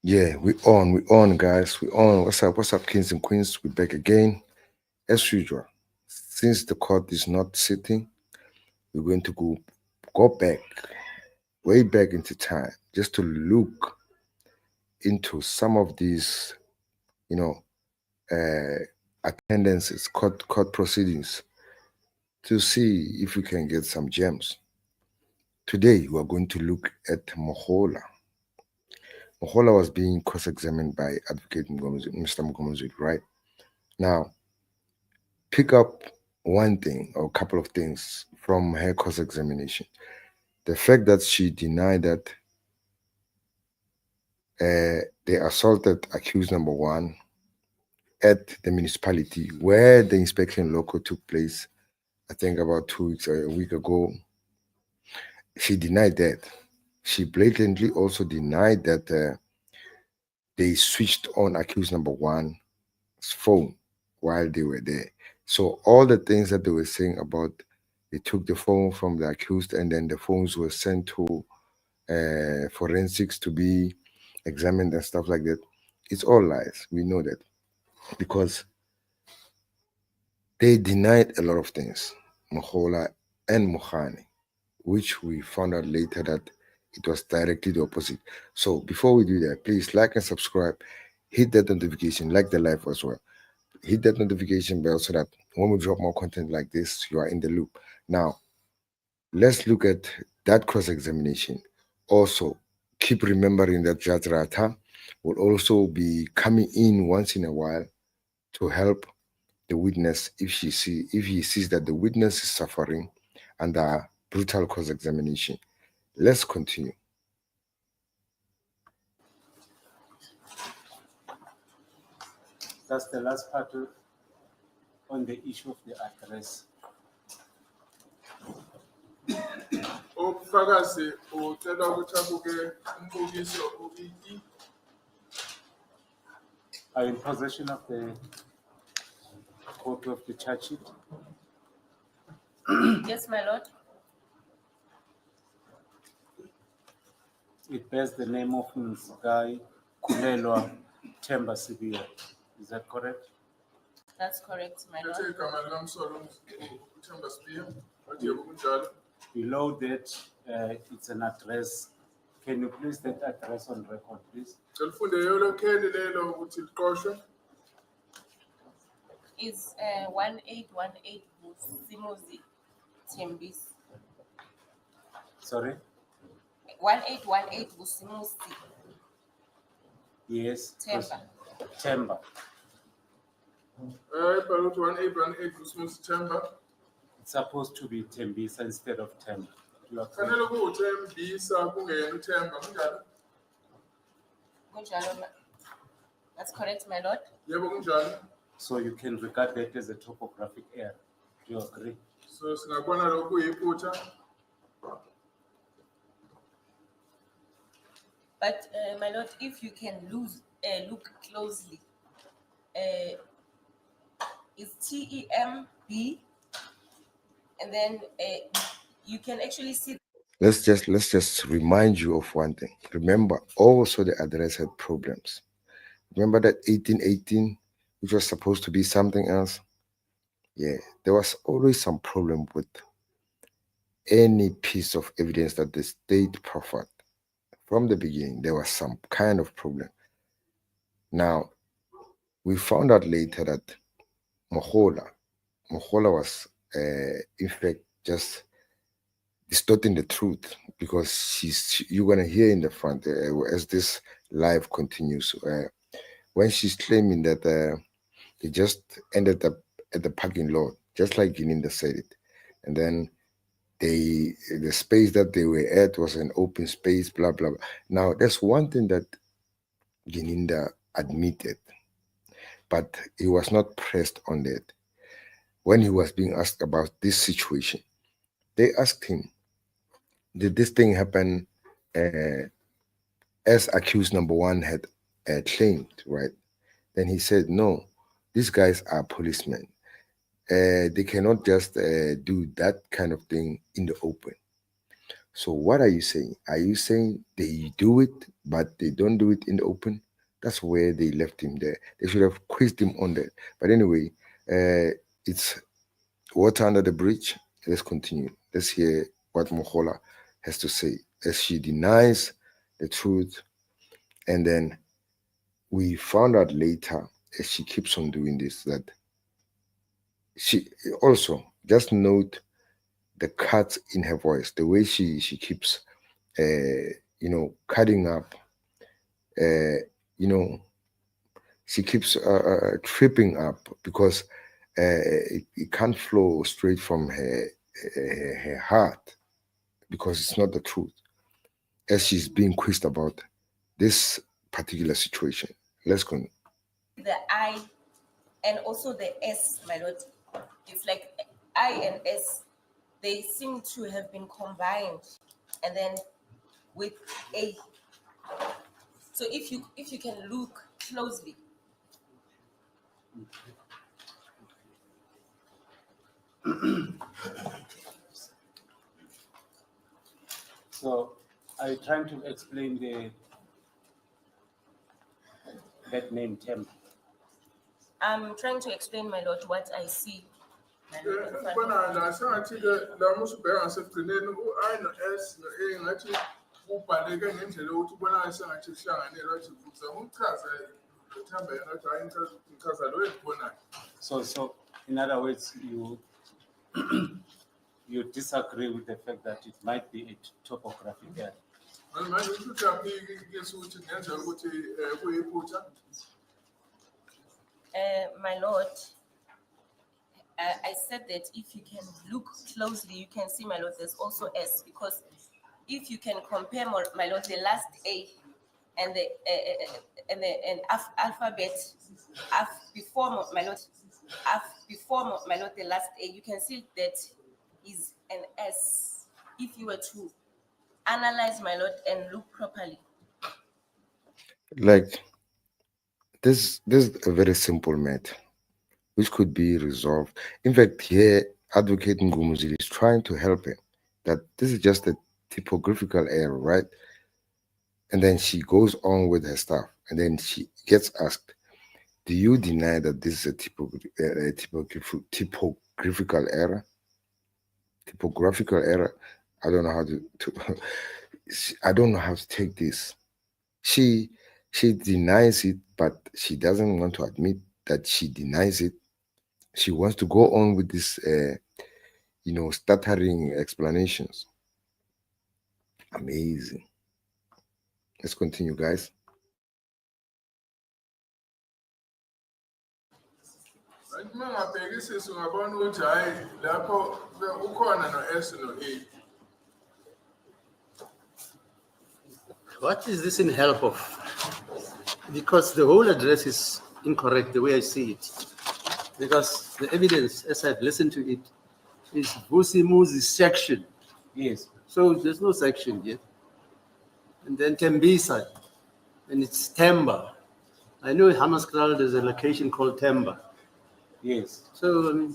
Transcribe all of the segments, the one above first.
Yeah, we on, guys. We on. What's up, kings and queens? We back again. As usual. Since the court is not sitting, we're going to go back, way back into time, just to look into some of these, you know, attendances, court proceedings, to see if we can get some gems. Today, we are going to look at Mogola. Mogola was being cross-examined by Advocate Mr. Mngomezulu, right? Now, pick up one thing or a couple of things from her cross examination. The fact that she denied that they assaulted accused number one at the municipality where the inspection loco took place, I think about 2 weeks or a week ago. She denied that. She blatantly also denied that they switched on accused number one's phone while they were there. So all the things that they were saying about they took the phone from the accused and then the phones were sent to forensics to be examined and stuff like that. It's all lies. We know that because they denied a lot of things, Mogola and Mohani, which we found out later that it was directly the opposite. So before we do that, please like and subscribe, hit that notification, like the live as well. Hit that notification bell so that when we drop more content like this, you are in the loop. Now, let's look at that cross examination. Also, keep remembering that Judge Ratha will also be coming in once in a while to help the witness if he sees that the witness is suffering under brutal cross examination. Let's continue. That's the last part on the issue of the address. Ubufakazi ucela ukuthi abuke umbukiso ubiki. Are in possession of the copy of the charge sheet? Yes, my lord. It bears the name of Ms. Guy Kulelwa Temba Sibia. Is that correct? That's correct, my Lethe lord. igama likamsolo uThemba Sibiya. Wathi yebo kunjalo. Below that, it's an address. Can you please that address on record, please? Cela ufunde yelo kheli lelo ukuthi liqoshwe. Is 1818 Simozi Tembis. Sorry? 1818 Simozi Yes. Temba. Temba. Ibhala ukuthi 1818 kuSimusi Themba. It's supposed to be Tembisa instead of Temba. You are correct. Fanele kuwuThembisa kungena uThemba kunjalo. Kunjalo, that's correct, my lord. Yebo kunjalo. So you can regard that as a topographic error. Do you agree? So singabona lokhu kuyiphutha. But my lord, if you can look closely, it's TEMB, and then you can actually see. Let's just remind you of one thing. Remember, also the address had problems. Remember that 1818, which was supposed to be something else? Yeah, there was always some problem with any piece of evidence that the state proffered. From the beginning, there was some kind of problem. Now, we found out later that Mogola was, in fact, just distorting the truth because you're gonna hear in the front as this live continues when she's claiming that they just ended up at the parking lot, just like Gininda said it, and then the space that they were at was an open space, blah blah blah. Now, there's one thing that Gininda admitted, but he was not pressed on that. When he was being asked about this situation, they asked him, did this thing happen as accused number one had claimed, right? Then he said, no, these guys are policemen. They cannot just do that kind of thing in the open. So what are you saying? Are you saying they do it, but they don't do it in the open? That's where they left him there. They should have quizzed him on that. But anyway, it's water under the bridge. Let's continue. Let's hear what Mogola has to say as she denies the truth. And then we found out later, as she keeps on doing this, that she also just note the cuts in her voice, the way she keeps, cutting up, uh, you know, she keeps tripping up because it can't flow straight from her heart because it's not the truth. As she's being quizzed about this particular situation, let's go. The I and also the S, my lord. It's like I and S, they seem to have been combined, and then with A. So if you can look closely, So are you trying to explain that name Temba? I'm trying to explain, my lord, what I see. My lord, in front of Bona me. la sengathi ke la musubheka ngasekugcineni u-I no-S no-A ngathi ubhaleke ngendlela yokuthi ubonakala sengathi kuhlanganele wathi uzama ukuchaza uthemba yena wathi hayi ngichaza lo engibonayo. So in other words, you disagree with the fact that it might be a topographic error. Manje ukuthi uyaphikisa ukuthi kungenzeka ukuthi kuyiphutha. My lord, I said that if you can look closely, you can see, my lord, there's also S, because if you can compare, my lord, the last A and the alphabet before, my lord, before, my lord, the last A, you can see that is an S. If you were to analyze, my lord, and look properly. Like this is a very simple matter which could be resolved. In fact, here Advocate Mngomezulu is trying to help him that this is just a typographical error, right? And then she goes on with her stuff, and then she gets asked, "Do you deny that this is a typographical error? Typographical error? I don't know how to I don't know how to take this." She she denies it, but she doesn't want to admit that she denies it. She wants to go on with this, stuttering explanations. Amazing. Let's continue, guys. Manje uma ngabhekisisa ungabona ukuthi hayi lapho ukhona no-S no-A. What is this in help of? Because the whole address is incorrect the way I see it. Because the evidence, as I've listened to it, is Vusimuzi's section. Yes. So there's no section here. And then Tembisa, and it's Temba. I know in Hammaskral there's a location called Temba. Yes. So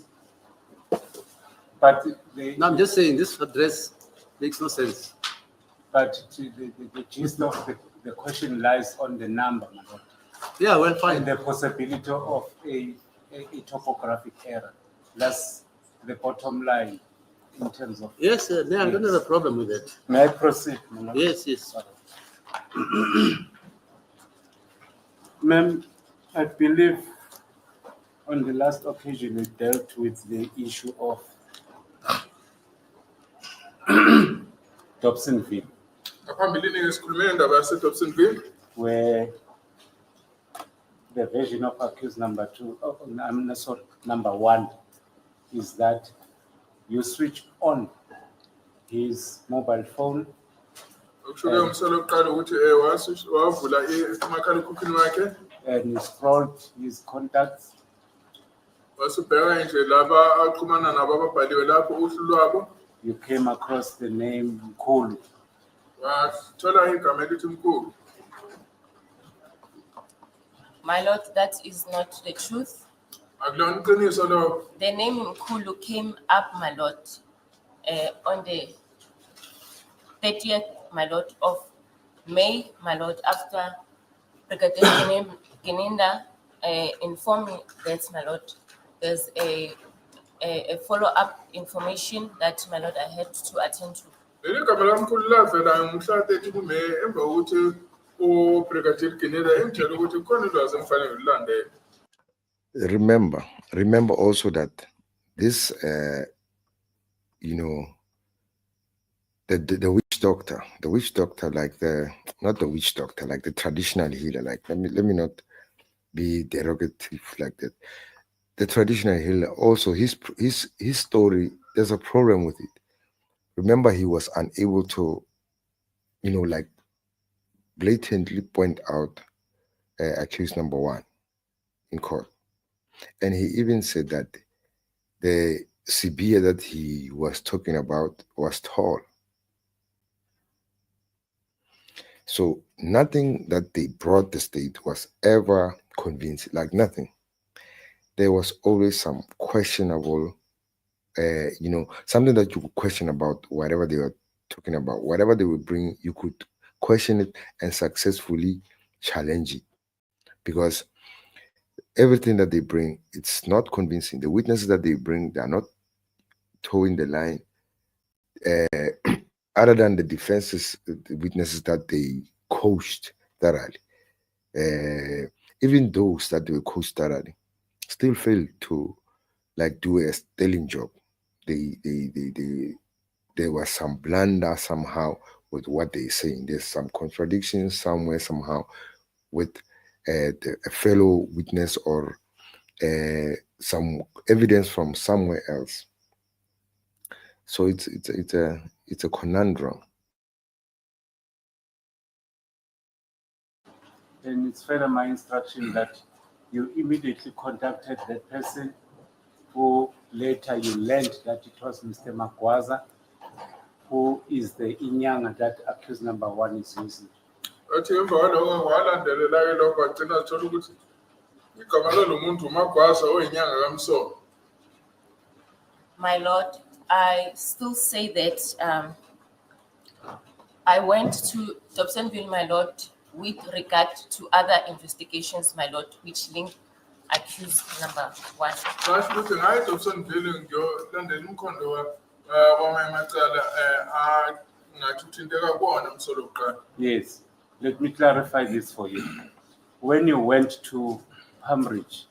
But now I'm just saying this address makes no sense. but the gist of the question lies on the number, my lord, Yeah, well, and fine. the possibility of a topographic error. That's the bottom line in terms of. Yes, I don't have a problem with that. May I proceed, my lord? Yes, yes. Ma'am, I believe on the last occasion we dealt with the issue of Dobsonville, Ngaphambilini sikhulume ngendaba yaseDobsonville. where the version of accused number number one is that you switch on his mobile phone Ukusho-ke umsolo wokuqala ukuthi wavula umakhalekhukhwini wakhe and you scrolled his contacts wasubheka nje laba axhumana nabo ababhaliwe lapho uhlu lwabo you came across the name Mkulu. wathola igama elithi Mkhulu. My lord, that is not the truth. Akulona iqiniso lokho. The name Mkulu came up, my lord, on the 30th, my lord, of May, my lord, after Brigadier Gininda informed me that, my lord, there's a follow-up information that, my lord, I had to attend to. leli gama lamkhulu lavela ngomhla 30 kuMeyi emva kokuthi uBrigadier Ginela emtshela ukuthi kukhona ulwazi engifanele ngilandele. Remember also that this, the witch doctor, like not the witch doctor, like the traditional healer, like let me not be derogative like that. The traditional healer, also his story, there's a problem with it. Remember, he was unable to, like blatantly point out accused number one in court. And he even said that the Sibia that he was talking about was tall. So nothing that they brought the state was ever convincing, like nothing. There was always some questionable, something that you could question about whatever they were talking about. Whatever they would bring, you could question it and successfully challenge it. Because everything that they bring, it's not convincing. The witnesses that they bring, they are not towing the line. Other than the defenses, the witnesses that they coached thoroughly, even those that they were coached thoroughly, still failed to do a sterling job. There was some blunder somehow with what they're saying. There's some contradictions somewhere somehow with a fellow witness or some evidence from somewhere else. So it's a conundrum. And it's further my instruction that you immediately contacted that person who later you learned that it was Mr. Magwaza, who is the inyanga that accused number one is using. Athi emva kwalokho walandelela-ke lokho wagcina athola ukuthi igama lalo muntu uMagwaza oyinyanga kaMsomo. My lord, I still say that I went to Dobsonville, my lord, with regard to other investigations, my lord, which link accused number one. Ngasho ukuthi ngaye eDobsonville ngiyolandela umkhondo wamanye amacala ngathi uthinteka kuwona umsolo wokuqala. Yes, let me clarify this for you. When you went to Cambridge,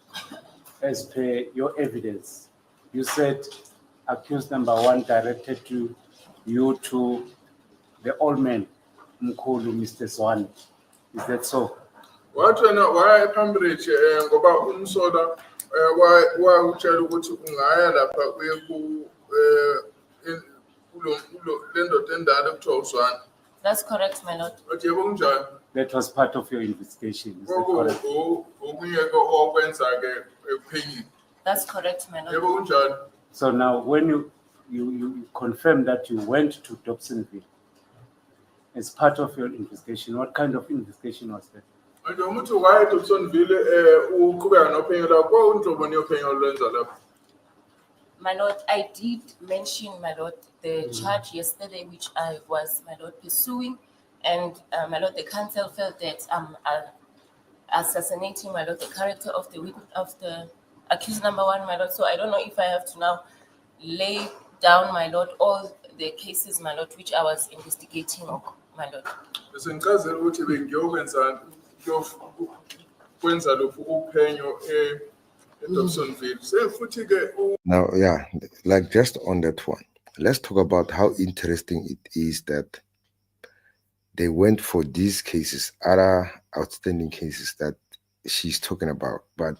as per your evidence, you said accused number one directed you to the old man, Mngomezulu, Mr. Zwane. Is that so? Wathi wena waya eCambridge ngoba umsola wawutshela ukuthi ungaya lapha uye le ndoda endala ekuthiwa uZwane. That's correct, my lord. Wathi yebo kunjani? That was part of your investigation. Is that correct? Okunye-ke okwenza-ke ekuphenyini. That's correct, my lord. Yebo kunjani? So now, when you confirm that you went to Dobsonville as part of your investigation, what kind of investigation was that? Nje umuntu waya eDobsonville uqhubeka nophenyo lakho unhloboni yophenyo olwenza lapho. My lord, I did mention, my lord, the charge yesterday, which I was, my lord, pursuing. And, my lord, the council felt that I'm assassinating, my lord, the character of the accused number one, my lord. So I don't know if I have to now lay down, my lord, all the cases, my lord, which I was investigating, my lord. Bese ngichazela ukuthi bengiyokwenza kwenza lokhu uphenyo eDobsonville. Futhi-ke Now, yeah, like just on that one, let's talk about how interesting it is that they went for these cases, other outstanding cases that she's talking about. But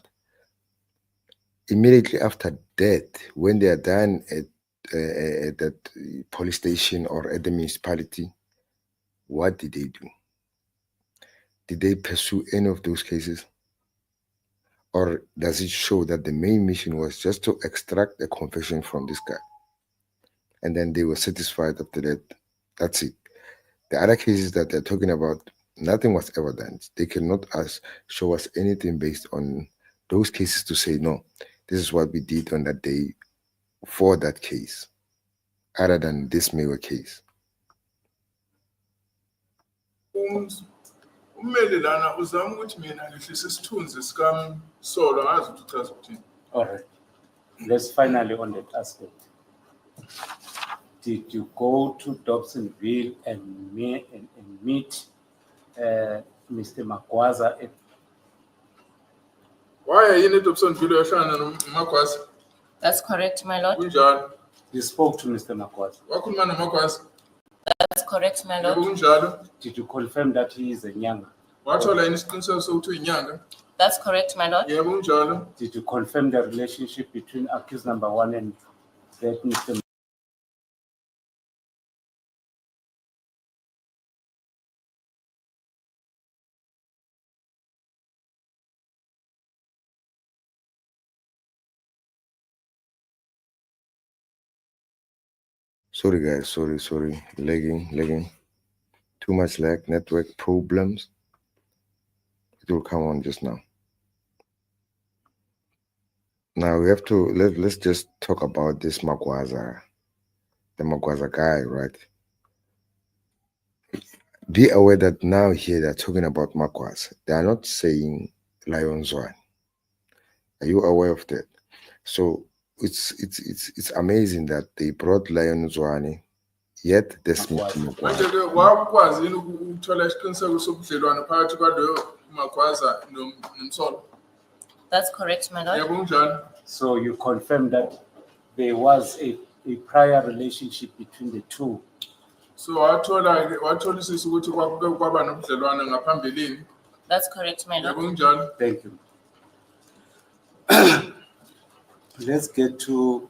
immediately after that, when they are done at that police station or at the municipality, what did they do? Did they pursue any of those cases? Or does it show that the main mission was just to extract a confession from this guy? And then they were satisfied after that. That's it. The other cases that they're talking about, nothing was ever done. They cannot show us anything based on those cases to say, no, this is what we did on that day for that case, other than this Mayweather case. ummeli lana uzama ukuthi mina ngihlise isithunzi sikaMsolo ngazi ukuthi uchaza ukuthini. All right. Let's finally on that aspect. Did you go to Dobsonville and meet Mr. Magwaza at Why yini eDobsonville yohlangana noMagwaza? That's correct, my lord. Kunjalo. you spoke to Mr. Magwaza? Wakhuluma noMagwaza? That's correct, my Yebo lord. kunjalo. Did you confirm that he is a Nyanga? Wathola yini isiqiniseko sokuthi uyinyanga? That's correct, my lord. Yebo kunjalo. Did you confirm the relationship between accused number one and that Mr. Sorry guys, sorry. Lagging. Too much lag, network problems. It will come on just now. Now we have to let's just talk about this Magwaza, the Magwaza guy, right? Be aware that now here they're talking about Magwaza. They are not saying Lion Zwan. Are you aware of that? So it's amazing that they brought Lion Zwane, yet this Magwaza. Manje Magwaza. ke wakwazi yini ukuthola isiqiniseko sobudlelwano phakathi kwaloyo Magwaza noMsolo? That's correct, my lord. Yebo kunjalo. So you confirm that there was a prior relationship between the two. So watholisisa ukuthi kwaba nobudlelwano ngaphambilini. That's correct, my Yebo lord. kunjalo. Thank you. Let's get to,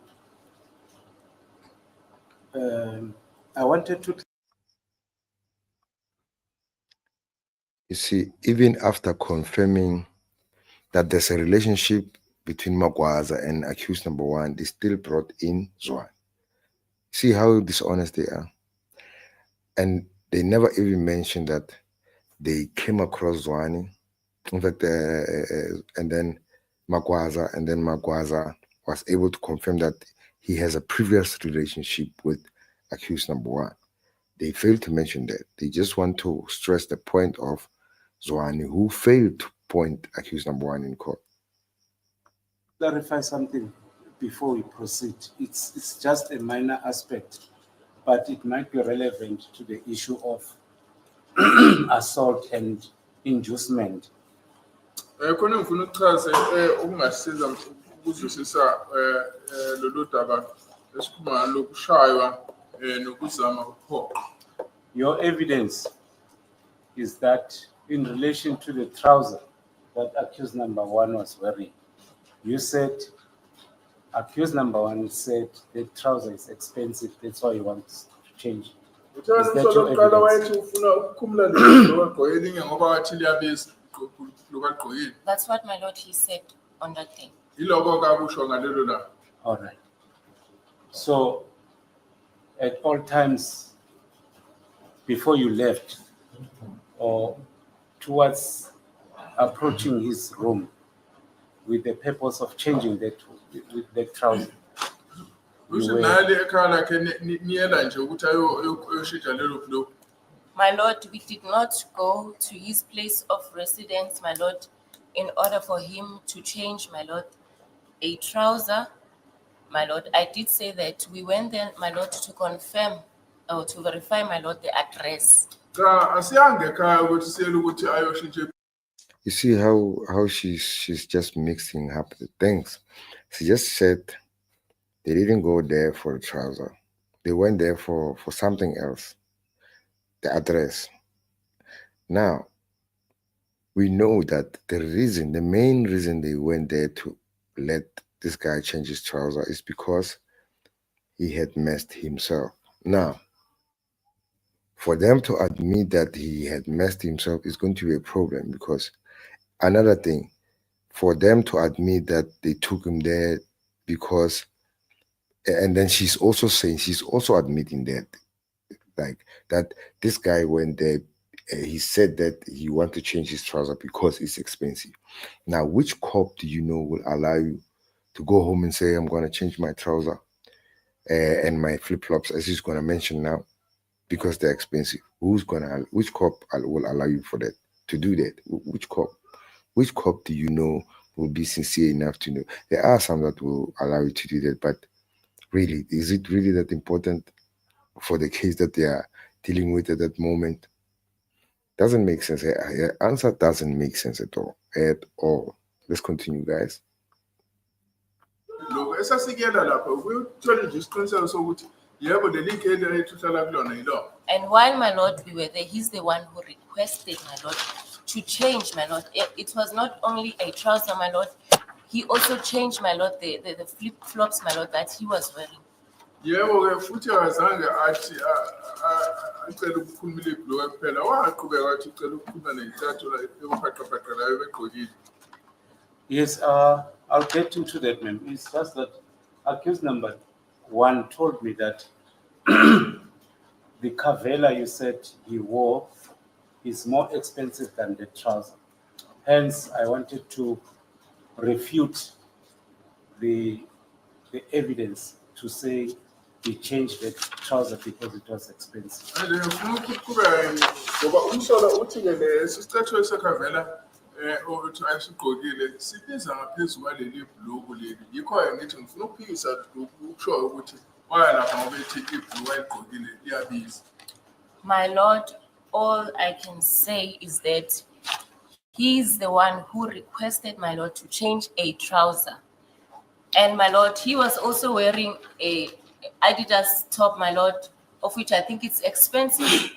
I wanted to. You see, even after confirming that there's a relationship between Magwaza and accused number one, they still brought in Zwan. See how dishonest they are? And they never even mentioned that they came across Zwani. In fact, and then Magwaza was able to confirm that he has a previous relationship with accused number one. They failed to mention that. They just want to stress the point of Zwani, who failed to point accused number one in court. Clarify something before we proceed. It's just a minor aspect, but it might be relevant to the issue of assault and inducement. Khona ngifuna ukuchaza okungasiza ukuzwisisa lolu daba esikhuluma lokushaywa nokuzama ukuphoqa. Your evidence is that in relation to the trouser that accused number one was wearing, you said accused number one said the trouser is expensive, that's why he wants to change. Uthanda Is that your umsolo kuqala evidence? wayethi ufuna ukukhumula lokugqoka elinye ngoba wathi liyabiza lokugqokile. That's what my lord he said on that day. Yiloko kakusho ngalelo la. All right. So at all times before you left or towards approaching his room with the purpose of changing that with the trouser, Uthi were- nali ekhaya lakhe niyela nje ukuthi ayoshintsha lelo block. My lord, we did not go to his place of residence, my lord, in order for him to change, my lord, a trouser. My lord, I did say that we went there, my lord, to confirm or to verify, my lord, the address. Cha asiyange ekhaya ukuthi siyele ukuthi ayoshintsha. You see how she's just mixing up the things. She just said they didn't go there for the trouser. They went there for something else. The address. Now, we know that the main reason they went there to let this guy change his trouser is because he had messed himself. Now, for them to admit that he had messed himself is going to be a problem, because another thing, for them to admit that they took him there because, and then she's also admitting that, like, that this guy went there, he said that he wanted to change his trouser because it's expensive. Now, which cop do you know will allow you to go home and say, I'm going to change my trouser and my flip-flops, as he's going to mention now, because they're expensive? which cop will allow you for that to do that? Which cop? Which cop do you know will be sincere enough to know? There are some that will allow you to do that, but really, is it really that important for the case that they are dealing with at that moment? Doesn't make sense. The answer doesn't make sense at all. At all. Let's continue, guys. Loku esasikela lapha ukuthola nje isiqiniseko sokuthi yebo leli kheli lethu hlala kulona yilo. And while my lord we were there, he's the one who requested my lord to change my lord. It was not only a trouser, my lord. He also changed my lord the flip flops, my lord, that he was wearing. Yebo ke futhi akazange athi acela ukukhuluma ibhloku kuphela waqhubeka wathi ucela ukukhuluma nenhlathu la ephaqaphaqa la ebegqokile. Yes, I'll get into that, ma'am. It's just that accused number 1 told me that the Cavella you said he wore is more expensive than the trouser. Hence, I wanted to refute the evidence to say he changed the trouser because it was expensive. And ngifuna ukuqhubeka ngoba umsola uthi ke lesi sicathulo sekavela ukuthi ayisigqokile sibiza ngaphezulu kwaleli bhloku leli. Yikho ngithi ngifuna ukuphikisa ukusho ukuthi waya lapha ngoba ethi ibhloku ayigqokile iyabiza. My lord, all I can say is that he's the one who requested my lord to change a trouser. And my lord, he was also wearing a Adidas top, my lord, of which I think it's expensive,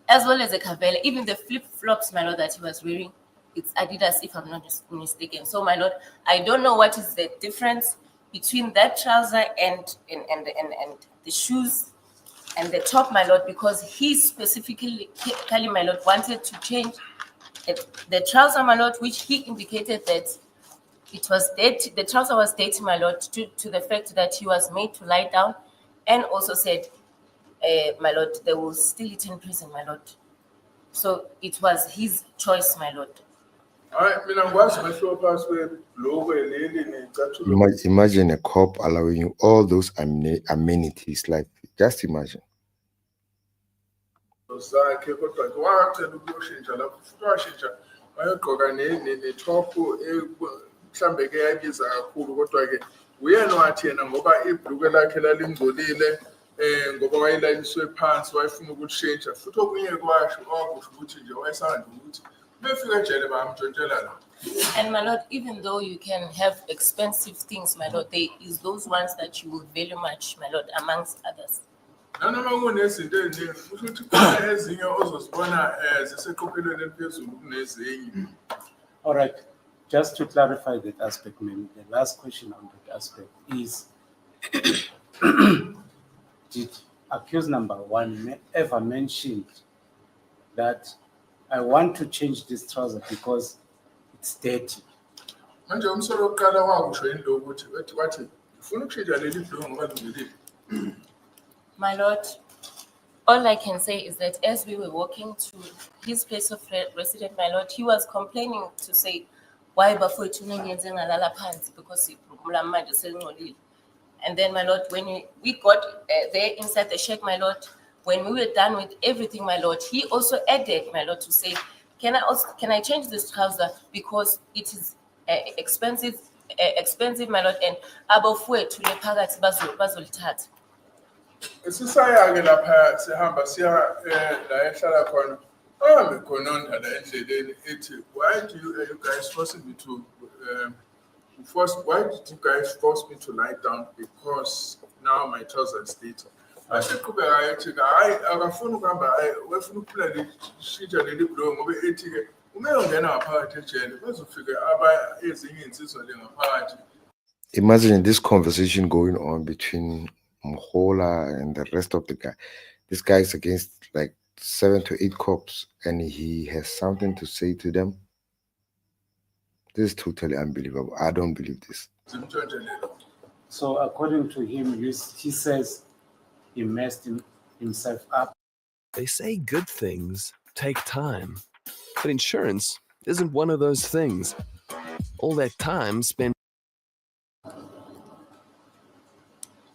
as well as a Cavella. Even the flip-flops, my lord, that he was wearing, it's Adidas, if I'm not mistaken. So, my lord, I don't know what is the difference between that trouser and the shoes and the top, my lord, because he specifically, my lord, wanted to change the trouser, my lord, which he indicated that it was dirty. The trouser was dirty, my lord, to the fact that he was made to lie down, and also said, my lord, they will still eat in prison, my lord. So it was his choice, my lord. Hayi mina ngikwazi mehlo phasi kwebhloku leli necathulo. Imagine a cop allowing you all those amenities. Like, just imagine. Zakhe kodwa ke wacela ukuyoshintsha lapho futhi washintsha wayegqoka netop mhlambe ke yabiza kakhulu kodwa ke uyena wathi yena ngoba ibhluku lakhe lalingcolile ngoba wayelaliswe phansi wayefuna ukulishintsha futhi okunye kwasho wakusho ukuthi nje wayesanda ukuthi befika ejele bamtshontshela la. And my lord, even though you can have expensive things, my lord, there is those ones that you will value much, my lord, amongst others. Nanoma kunezinto eziningi futhi khona ezinye ozozibona ziseqophelweni eliphezulu kunezinye. All right, just to clarify that aspect, ma'am, the last question on that aspect is, did accused number 1 ever mention that I want to change this trouser because it's dirty? Manje umsolo oqala wakusho into ukuthi wathi ufuna ukushintsha leli bhloku ngoba lingcolile. My lord, all I can say is that as we were walking to his place of residence, my lord, he was complaining to say, why bafowethu nengenze ngalala phansi because iphumula manje selingcolile. And then, my lord, when we got there inside the shack, my lord, when we were done with everything, my lord, he also added, my lord, to say, can I change this trouser because it is expensive, my lord, and abafowethu lephakathi bazolithatha. Sisaya ke lapha sihamba siya la ehlala khona. Ahambe khona ondala endleleni ethi why do you guys force me to why did you guys force me to lie down because now my trousers is dirty. Asiqhubeka ethi hayi akafuni ukuhamba wefuna ukuphila lishintsha leli bhloku ngoba ethi ke uma ungena ngaphakathi ejele bazofika ezinye insizwa le ngaphakathi. Imagine this conversation going on between Mogola and the rest of the guy. This guy is against like 7 to 8 cops, and he has something to say to them. This is totally unbelievable. I don't believe this. So according to him, he says he messed himself up. They say good things take time, but insurance isn't one of those things. All that time spent.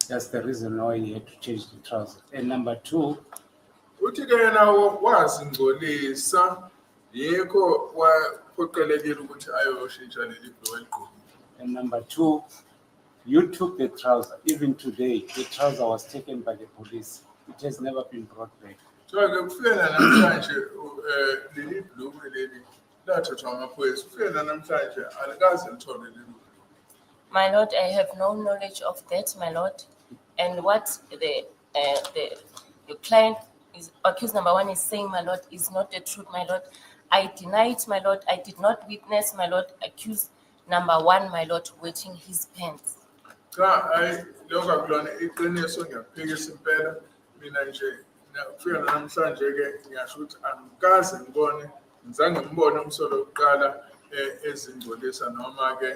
That's the reason why he had to change the trousers. And number 2, uthi ke yena wazingcolisa yikho waphoqelekile ukuthi ayoshintsha leli bhuluku eligqokile. And number two, you took the trouser. Even today, the trouser was taken by the police. It has never been brought back. So ke kufikela namhlanje leli bhuluku leli lathathwa amaphoyisa. Kufikela namhlanje alikaze lithole leli bhuluku. My lord, I have no knowledge of that, my lord. And what your client is accused number one is saying, my lord, is not the truth, my lord. I deny it, my lord. I did not witness, my lord, accused number one, my lord, wetting his pants. Cha lokho akulona iqiniso ngiyaphikisa impela mina nje kufika namhlanje ke ngiyasho ukuthi angikaze ngibone ngizange ngibone umsolo wokuqala ezingcolisa noma ke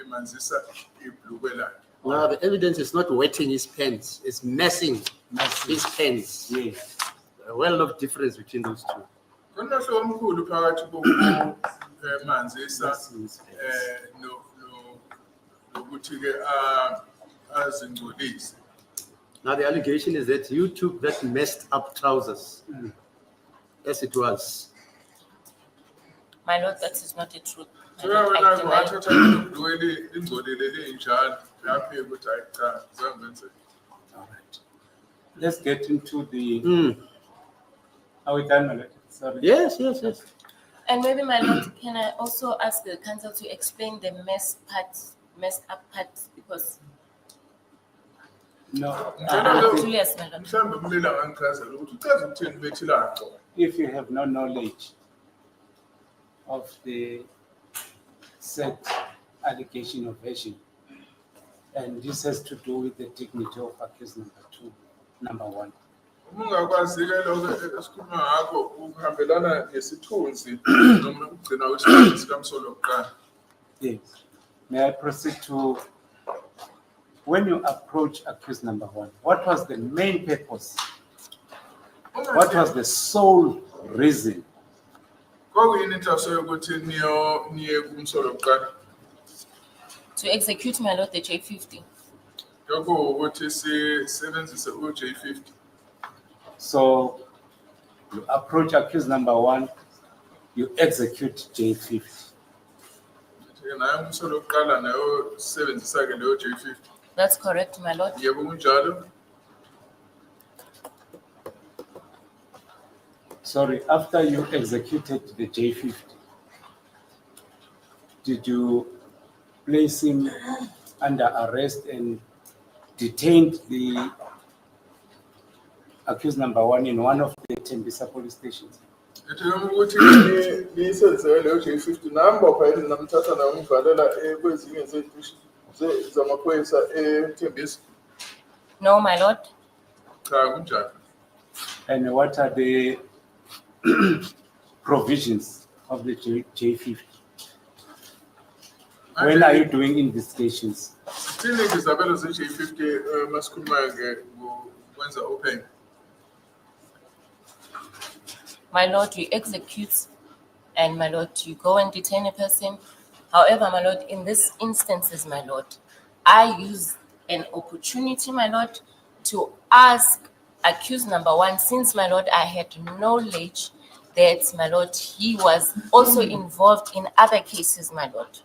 emanzisa ibhuluku lakhe. Now, the evidence is not wetting his pants, it's messing his pants. Yes. A well of difference between those two. Kunomehluko omkhulu phakathi kokumanzisa nokuthi ke azingcolise. Now, the allegation is that you took that messed up trousers as it was. My lord, that is not the truth. My So lord, wena I deny it. wathatha ibhuluku lingcolile linjalo yaphika ukuthi hayi cha zange ngenze. All right. Let's get into the. Are we done, my lord? Sorry. Yes. And maybe, my lord, can I also ask the council to explain the messed up parts, because No. yes, my lord. Mhlawumbe kumele angichazele ukuthi uchaza ukuthini bethilanga khona. If you have no knowledge of the said allegation or version, and this has to do with the dignity of accused number one. Uma ungakwazi ke lokho esikhuluma ngakho ukuhambelana nesithunzi noma ukugcina kwesithunzi sikamsolo wokuqala. Yes. May I proceed to, when you approach accused number one, what was the main purpose? What was the sole reason? Kwakuyini inhloso yokuthi niye kumsolo wokuqala? To execute, my lord, the J50. Lokho ukuthi sisebenzise uJ50. So you approach accused number one, you execute J50. Naye umsolo wokuqala nayo sisebenzisa ke leyo J50. That's correct, my lord. Yebo kunjalo. Sorry, after you executed the J50, did you place him under arrest and detained the accused number one in one of the Tembisa police stations? Ethi ukuthi nisenzele leyo J50 namba phela namthatha nayo umvalela kwezinye zezitishi zamaphoyisa eThembisa. No, my lord. Cha kunjalo. And what are the provisions of the J50? When are you doing investigations? Still izabelo ze-J50 masikhuluma ke ngokwenza open. My lord, you execute, and my lord, you go and detain a person. However, my lord, in this instances, my lord, I use an opportunity, my lord, to ask accused number one, since, my lord, I had knowledge that, my lord, he was also involved in other cases, my lord.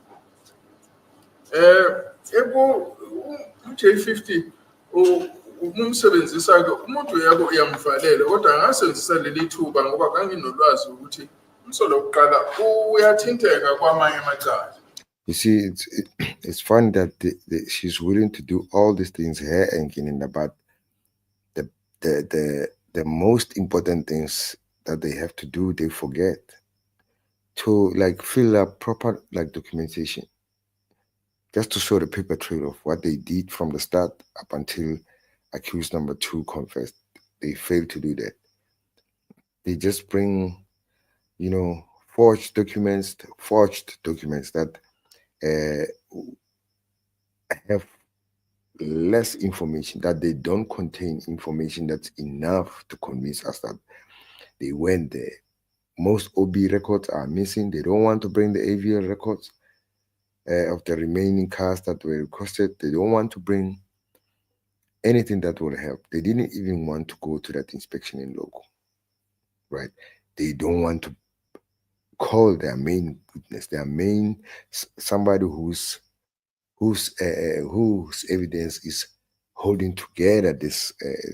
J50 umsebenzisa ke umuntu yabo uyamvalela kodwa angasebenzisa leli thuba ngoba kanginolwazi ukuthi umsolo wokuqala uyathinteka kwamanye amacala. You see, it's fun that she's willing to do all these things here and Guinea, but the most important things that they have to do, they forget to like fill up proper like documentation, just to show the paper trail of what they did from the start up until accused number two confessed. They failed to do that. They just bring, forged documents that have less information, that they don't contain information that's enough to convince us that they went there. Most OB records are missing. They don't want to bring the AVL records of the remaining cars that were requested. They don't want to bring anything that will help. They didn't even want to go to that inspection in local, right? They don't want to call their main witness, their main somebody whose evidence is holding together this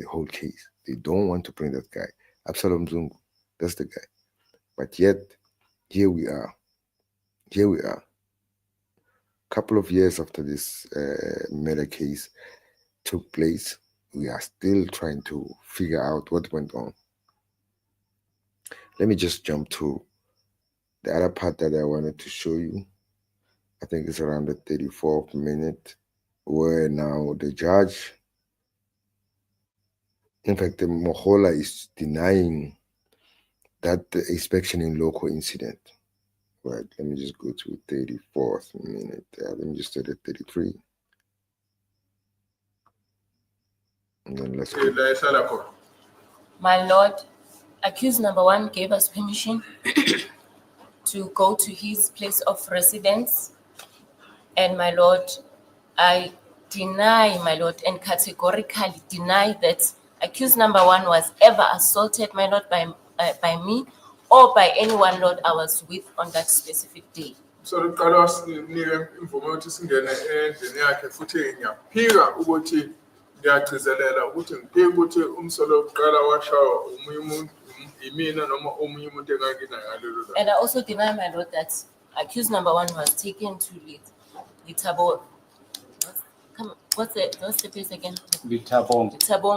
whole case. They don't want to bring that guy, Absalom Zungu. That's the guy. But yet, here we are. Here we are. Couple of years after this murder case took place, we are still trying to figure out what went on. Let me just jump to the other part that I wanted to show you. I think it's around the 34th minute, where now the judge, in fact, the Mogola is denying that the inspection in local incident. Right, let me just go to 34th minute. Let me just start at 33. And then let's go. La ehlala khona. My lord, accused number 1 gave us permission to go to his place of residence. And my lord, I deny, my lord, and categorically deny that accused number 1 was ever assaulted, my lord, by me or by anyone, Lord, I was with on that specific day. So liqala sinike imvume ukuthi singene endlini yakhe futhi ngiyaphika ukuthi ngiyagcizelela ukuthi ngiphika ukuthi umsolo wokuqala washawa omunye umuntu imina noma omunye umuntu engangina ngalelo langa. And I also deny, my lord, that accused number 1 was taken to Litabo. What's the place again? Litabo,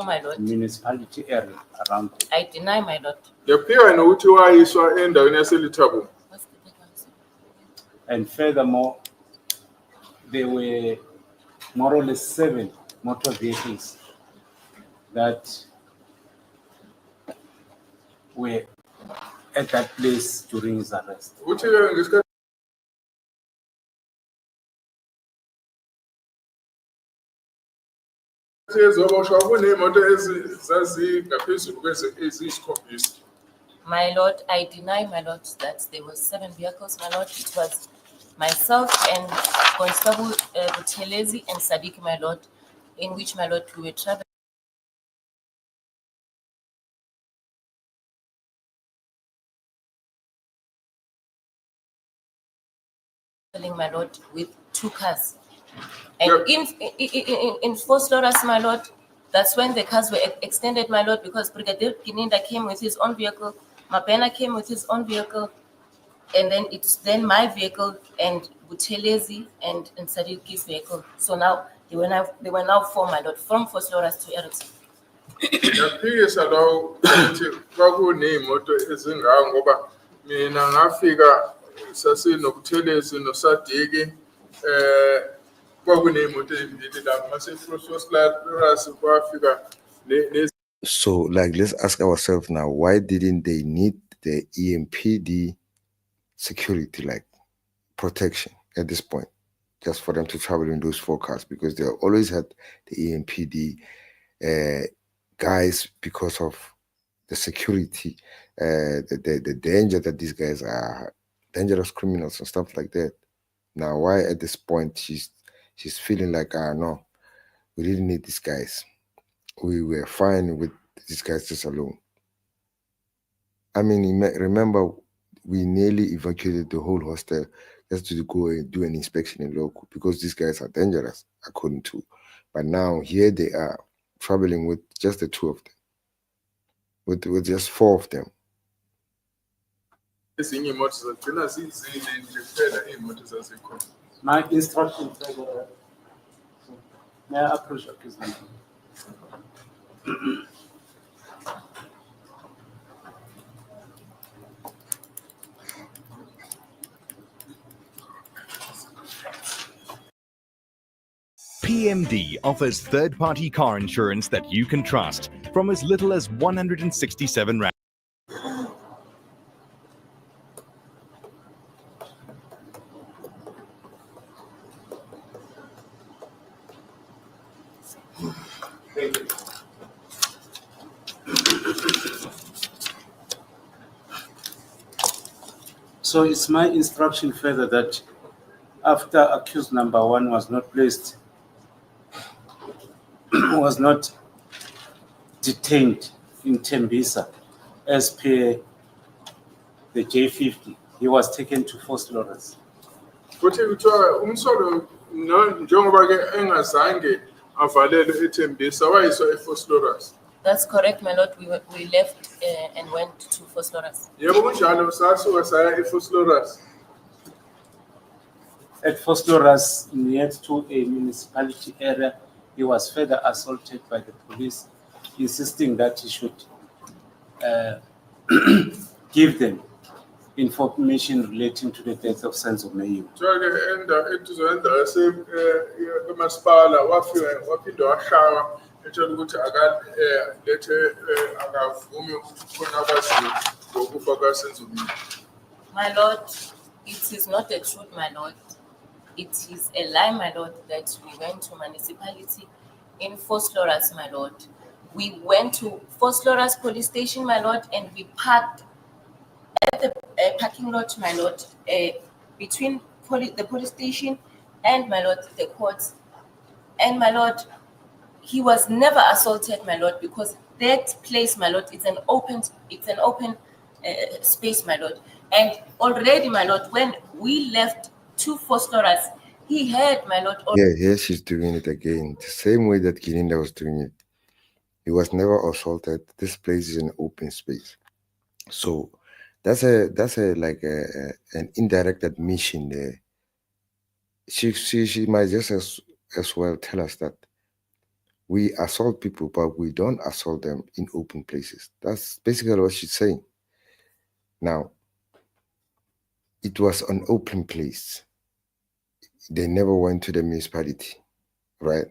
my lord. Municipality area around it. I deny, my lord. Ngiyaphika nokuthi wayiswa endaweni yaseLithabo. What's the big one? And furthermore, there were more or less 7 motor vehicles that were at that place during his arrest. Uthi ngesikhathi ezoboshwa kunemoto ezazingaphezulu kweziyisikhombisa. My lord, I deny, my lord, that there were 7 vehicles, my lord. It was myself and Constable Buthelezi and Sadiq, my lord, in which, my lord, we were traveling, my lord, with 2 cars. And in Fort Lawrence, my lord, that's when the cars were extended, my lord, because Brigadier Gininda came with his own vehicle, Mapena came with his own vehicle, and then it's then my vehicle and Buthelezi and Sadiq's vehicle. So now they were now 4, my lord, from Fort Lawrence to Erickson. Ngiyaphikisa lawo ukuthi kwakunemoto ezingayo ngoba mina ngafika sasinoButhelezi noSadiki kwakunemoto ezimbili lapho mase kwafika So, like, let's ask ourselves now, why didn't they need the EMPD security, like protection at this point, just for them to travel in those 4 cars? Because they always had the EMPD guys because of the security, the danger that these guys are dangerous criminals and stuff like that. Now, why at this point she's feeling like, no, we didn't need these guys. We were fine with these guys just alone. I mean, remember, we nearly evacuated the whole hostel just to go and do an inspection in local because these guys are dangerous, according to. But now here they are traveling with just the 2 of them, with just 4 of them. ezinye imoto zagcina zizile nje kuphela iy'moto zazikhona. My instruction, may I approach accused number? PMD offers third-party car insurance that you can trust from as little as 167 Rand. Thank you. So it's my instruction further that after accused number 1 was not placed was not detained in Tembisa as per the J50. He was taken to Force Lawrence. futhi kuthiwa umsolo njengoba ke engazange avalelwe eThembisa wayiswa eForce Lawrence. That's correct, my lord. We left and went to Force Lawrence. Yebo kunjalo sasuka saya eForce Lawrence. At Force Lawrence, near to a municipality area, he was further assaulted by the police, insisting that he should give them information relating to the death of Mngomezulu. Kuthiwa ke eduze endawo kamasipala waphinda washawa etshela ukuthi akalethe akavumi khona abaziyo ngokufa kaSenzomile. My lord, it is not the truth, my lord. It is a lie, my lord, that we went to municipality in Force Lawrence, my lord. We went to Force Lawrence police station, my lord, and we parked at the parking lot, my lord, between the police station and, my lord, the courts. And, my lord, he was never assaulted, my lord, because that place, my lord, it's an open space, my lord. And already, my lord, when we left to Force Lawrence, he had, my lord. Yeah, here she's doing it again. The same way that Kininda was doing it. He was never assaulted. This place is an open space. So that's an indirect admission there. She might just as well tell us that we assault people, but we don't assault them in open places. That's basically what she's saying. Now, it was an open place. They never went to the municipality, right?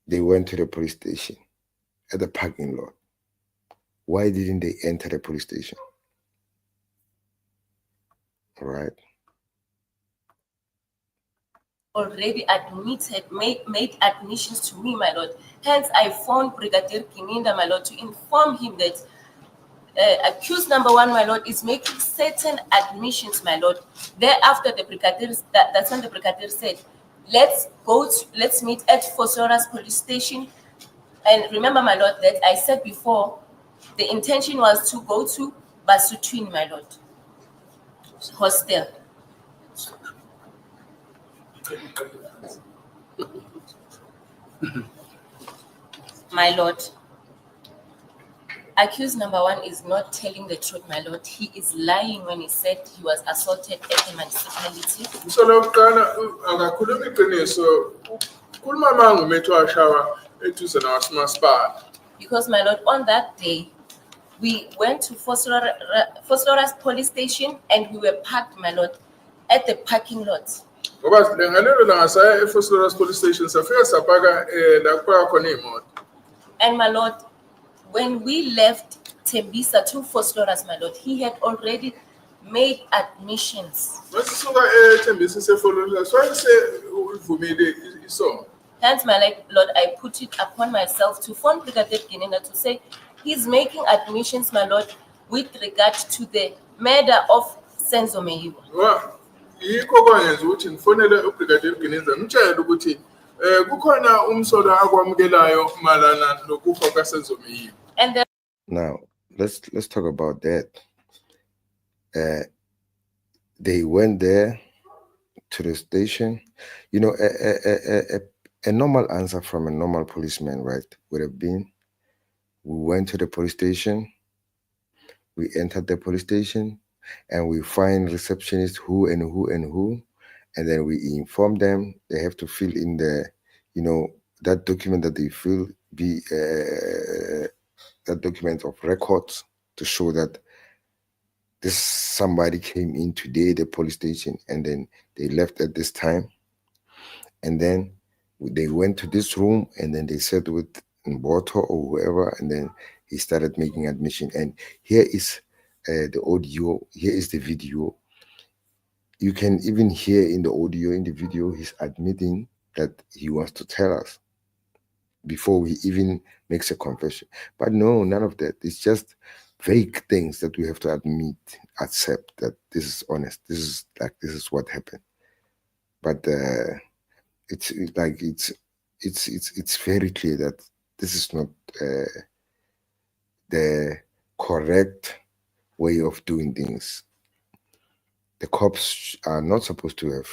They went to the police station at the parking lot. Why didn't they enter the police station? Right? Already admitted, made admissions to me, my lord. Hence, I phoned Brigadier Kininda, my lord, to inform him that accused number one, my lord, is making certain admissions, my lord. Thereafter, that's when the brigadier said, let's meet at Force Lawrence police station. And remember, my lord, that I said before, the intention was to go to Basutwin, my lord, hostel. My lord, accused number one is not telling the truth, my lord. He is lying when he said he was assaulted at the municipality. Umsolo wokuqala akakhuluma iqiniso. Ukhuluma manga umethu washawa eduze nawasemasipala. Because, my lord, on that day, we went to Force Lawrence police station and we were parked, my lord, at the parking lot. Ngoba ngalelo langa saya eForce Lawrence police station safika sapaka la kupaka khona imoto. And, my lord, when we left Tembisa to Force Lawrence, my lord, he had already made admissions. Masisuka eThembisa sefollow so ayise uvumile isono. Hence, my lord, I put it upon myself to phone Brigadier Kininda to say he's making admissions, my lord, with regard to the murder of Mngomezulu. Yikho kwangenza ukuthi ngifonele uBrigadier Kininda ngitshela ukuthi kukhona umsolo akwamukelayo malana nokufa kaSenzomile. And then Now, let's talk about that. They went there to the station. You know, a normal answer from a normal policeman, right, would have been, we went to the police station, we entered the police station, and we find receptionists who and who and who, and then we inform them. They have to fill in the, that document that they fill, be that document of records to show that this somebody came in today, the police station, and then they left at this time. And then they went to this room, and then they sat with Mboto or whoever, and then he started making admission. And here is the audio, here is the video. You can even hear in the audio, in the video, he's admitting that he wants to tell us before he even makes a confession. But no, none of that. It's just vague things that we have to admit, accept that this is honest. This is what happened. But it's it's very clear that this is not the correct way of doing things. The cops are not supposed to have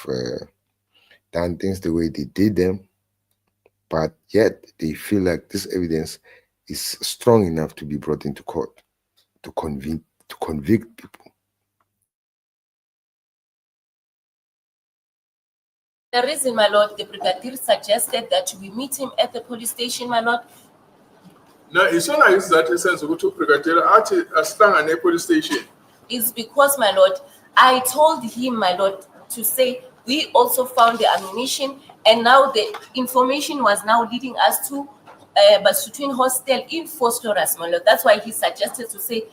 done things the way they did them, but yet they feel like this evidence is strong enough to be brought into court to convict people. The reason, my lord, the brigadier suggested that we meet him at the police station, my lord, Na isona isizathu esenza ukuthi ubrigadier athi asihlangane e-police station. is because, my lord, I told him, my lord, to say we also found the ammunition, and now the information was now leading us to Basutwin Hostel in Fostoras, my lord. That's why he suggested to say,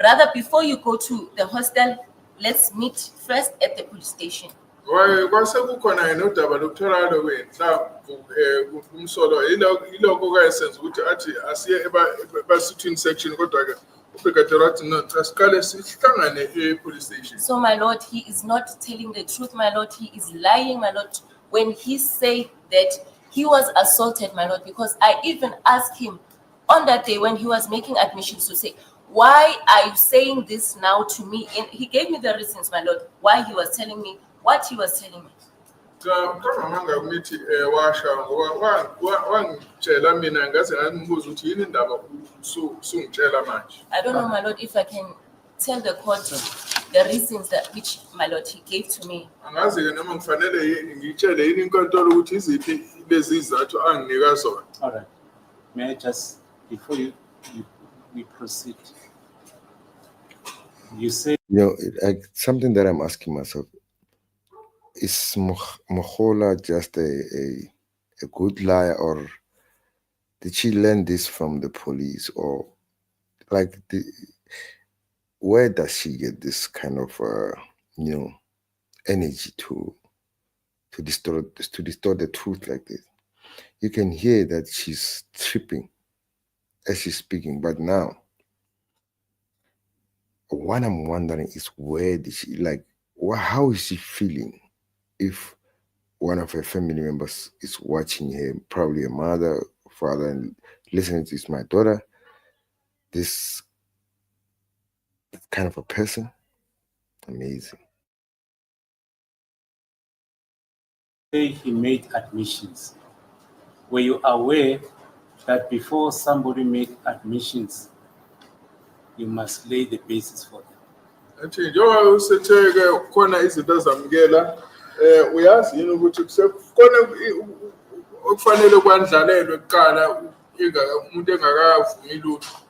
rather before you go to the hostel, let's meet first at the police station. Kwase kukhona yena udaba lokutholakala kwendla kumsolo iloko kayesenza ukuthi athi asiye ebasithini section kodwa-ke ubrigadier wathi no asiqale sihlangane e-police station. So, my lord, he is not telling the truth, my lord. He is lying, my lord, when he said that he was assaulted, my lord, because I even asked him on that day when he was making admissions to say, why are you saying this now to me? And he gave me the reasons, my lord, why he was telling me what he was telling me. Kamamanga kumithi washa ngoba wangitshela mina ngaze ngambuza ukuthi yini indaba sungitshela manje. I don't know, my lord, if I can tell the court the reasons that which, my lord, he gave to me. Angazi-ke noma kufanele ngitshele yini inkantolo ukuthi iziphi lezi izathu anginika zona. All right. May I just, before we proceed, you say Something that I'm asking myself, is Mogola just a good liar, or did she learn this from the police, or like where does she get this kind of energy to distort the truth like this? You can hear that she's tripping as she's speaking, but now what I'm wondering is where did she how is she feeling if one of her family members is watching her, probably a mother, father, and listening to this, my daughter, this kind of a person? Amazing. he made admissions. Were you aware that before somebody made admissions, you must lay the basis for them? Athi njengoba usethe-ke khona izinto azamukela uyazi yini ukuthi kusekhona okufanele kwandlalelwe kuqala umuntu engakavumi lutho.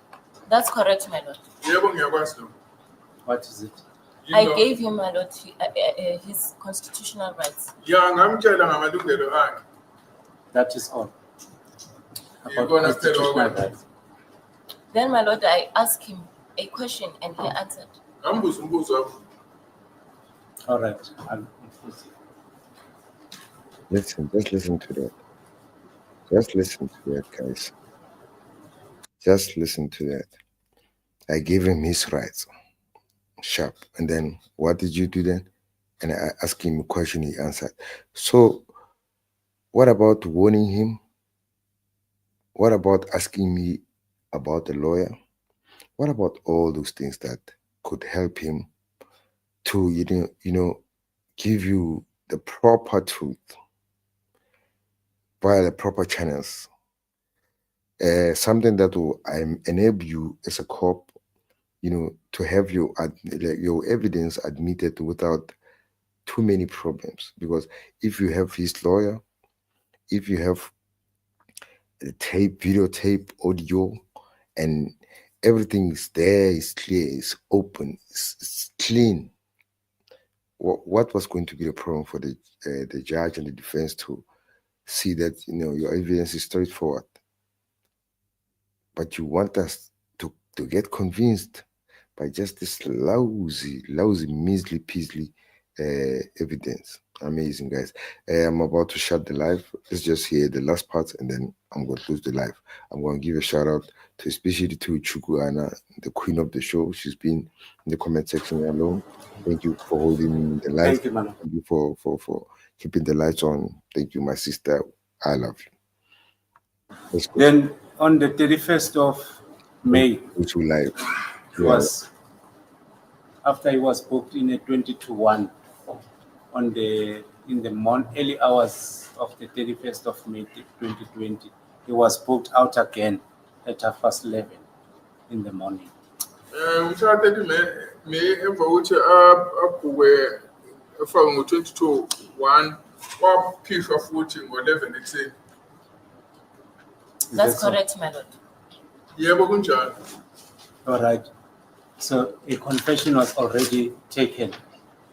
That's correct, my lord. Yebo ngiyakwazi lokho. What is it? I gave him, my lord, his constitutional rights. Ya ngamtshela ngamalungelo akhe. That is all. About Yibona constitutional phela rights. Then, my lord, I asked him a question and he answered. ngambuza umbuzo wakho. All right. I'll proceed. Listen, just listen to that. Just listen to that, guys. Just listen to that. I gave him his rights. Sharp. And then what did you do then? And I asked him a question, he answered. So what about warning him? What about asking me about a lawyer? What about all those things that could help him to, give you the proper truth via the proper channels? Something that will enable you as a cop, to have your evidence admitted without too many problems. Because if you have his lawyer, if you have the tape, videotape, audio, and everything is there, is clear, is open, it's clean, what was going to be the problem for the judge and the defense to see that your evidence is straightforward? But you want us to get convinced by just this lousy, measly evidence. Amazing, guys. I'm about to shut the live. Let's just hear the last part and then I'm going to close the live. I'm going to give a shout out to especially to Chukwuana, the queen of the show. She's been in the comment section alone. Thank you for holding the lights. Thank you, man. Thank you for keeping the lights on. Thank you, my sister. I love you. Let's go Then on the 31st of May, to live. he was after he was booked in a 20 to 1 on the in the early hours of the 31st of May 2020. He was booked out again at 11:30 in the morning. Mhla 30 May emva kokuthi abhukwe efake ngo-22:01 waphishwa futhi ngo-11 ekuseni. That's correct, my lord. Yebo kunjalo. All right. So a confession was already taken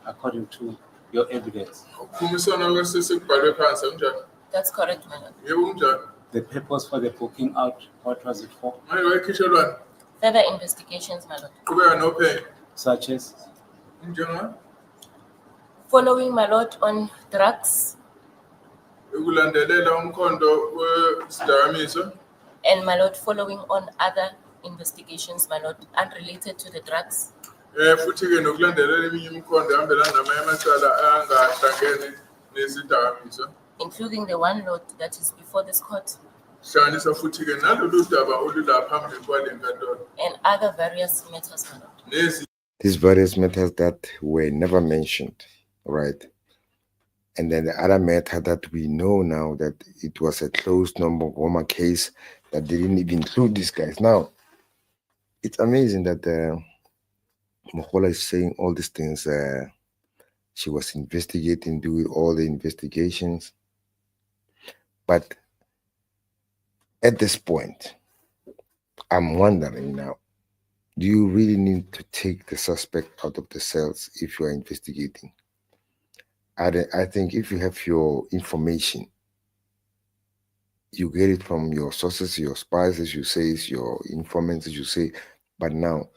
according to your evidence. Ukukhulumisana kwesesekubhalwe phansi kunjalo. That's correct, my lord. Yebo kunjalo. The purpose for the booking out, what was it for? Manje wayekhishelwani? Further investigations, my lord. Qhubeka nophenyo. Such as Njenga Following, my lord, on drugs ukulandelela umkhondo wesidakamizwa. and, my lord, following on other investigations, my lord, unrelated to the drugs. Futhi ke nokulandelela eminye imikhondo ehambelana namanye amacala angahlangene nesidakamizwa. Including the one, Lord, that is before this court, Hlanganisa futhi ke nalolu daba olula phambili kwale nkantolo. and other various matters, my lord. Nezi These various matters that were never mentioned, right? And then the other matter that we know now that it was a closed Mngomezulu case that they didn't even include these guys. Now, it's amazing that Mogola is saying all these things. She was investigating, doing all the investigations. But at this point, I'm wondering now, do you really need to take the suspect out of the cells if you are investigating? I think if you have your information, you get it from your sources, your spies, as you say, your informants, as you say. But now,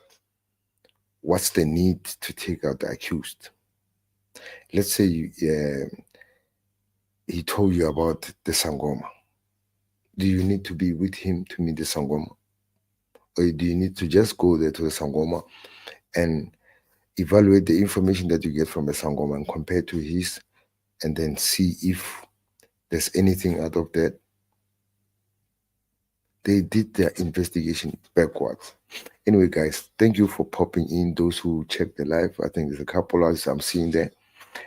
what's the need to take out the accused? Let's say he told you about the Sangoma. Do you need to be with him to meet the Sangoma? Or do you need to just go there to the Sangoma and evaluate the information that you get from the Sangoma and compare to his, and then see if there's anything out of that? They did their investigation backwards. Anyway, guys, thank you for popping in. Those who checked the live, I think there's a couple of us I'm seeing there.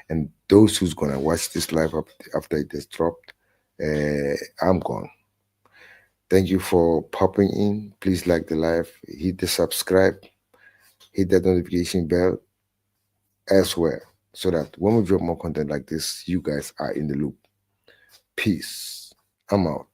And those who's going to watch this live after it is dropped, I'm gone. Thank you for popping in. Please like the live, hit the subscribe, hit that notification bell as well, so that when we drop more content like this, you guys are in the loop. Peace. I'm out.